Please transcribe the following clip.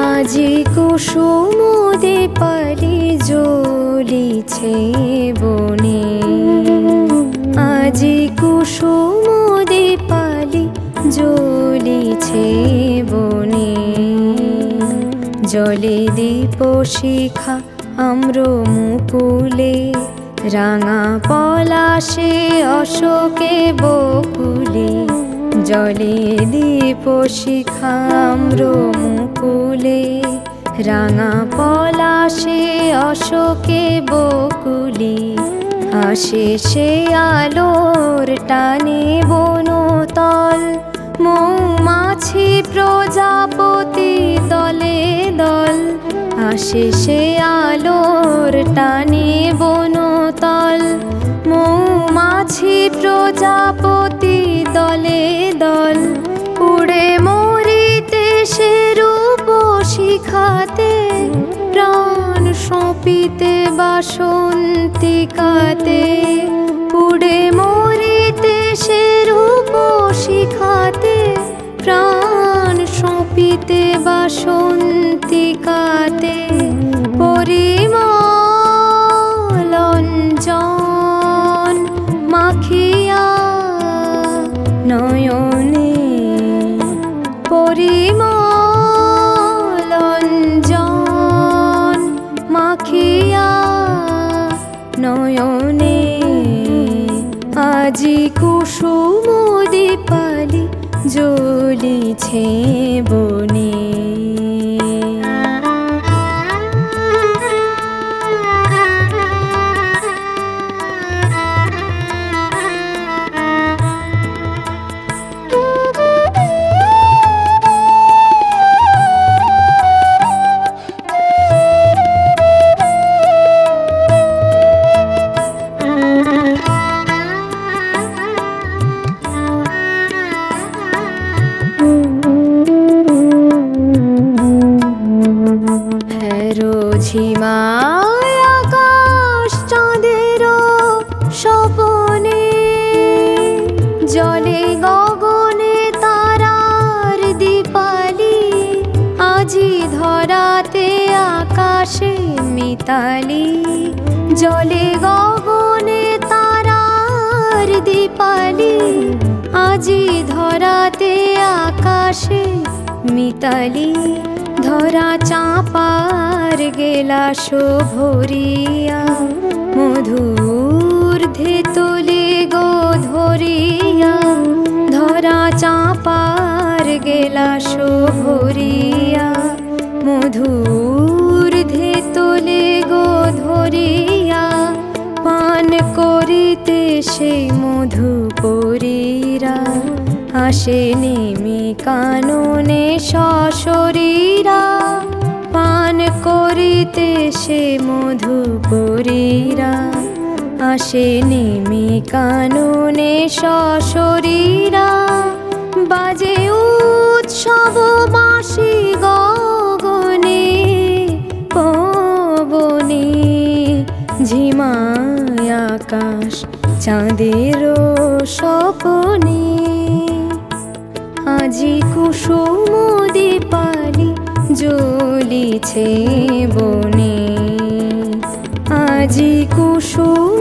আজি কুসুম দীপালি জ্বলিছে বনে, আজি কুসুম দীপালি জ্বলিছে বনে। জলে দীপ শিখা আম্র মুকুলে, রাঙা পলাশে অশোকে বকুলে। জলে দীপ শিখা আম্র মুকুলে, রাঙা পলাশে অশোকে বকুলে। আসে সে আলোর টানে বনতল, মৌমাছি প্রজাপতি দলে দল। আসে সে আলোর টানে বনতল, মৌমাছি প্রজাপতি দলে দল। উড়ে মরিতে সে রূপ শিখাতে, প্রাণ সঁপিতে বাসন্তিকাতে। উড়ে মরিতে সে রূপ শিখাতে, প্রাণ সঁপিতে বাসন্তিকাতে। পরিমল অঞ্জন মাখিয়া নয়নে, পরিমল অঞ্জন মাখিয়া নয়নে। আজি কুসুম দীপালি জ্বলিছে বনে। ঝিমায় আকাশ চাঁদের স্বপনে, জলে গগনে তারার দীপালি। আজি ধরাতে আকাশে মিতালি, জলে গগনে তারার দীপালি। আজি ধরাতে আকাশে মিতালি। ধরা চাঁপার গেলাস ভরিয়া, মধুর ধেতলে গো ধরিয়া। ধরা চাঁপার গেলাস ভরিয়া, মধুর ধেতলে গো ধরিয়া। পান করিতে সেই মধু পরীরা, আসে নেমে কাননে সশরীরা। পান করিতে সে মধু পরীরা, আসে নেমে কাননে সশরীরা। বাজে উৎসব বাঁশি গগনে পবনে, ঝিমায় আকাশ চাঁদের স্বপনে। আজি কুসুম দীপালি জ্বলিছে বনে, আজি কুসুম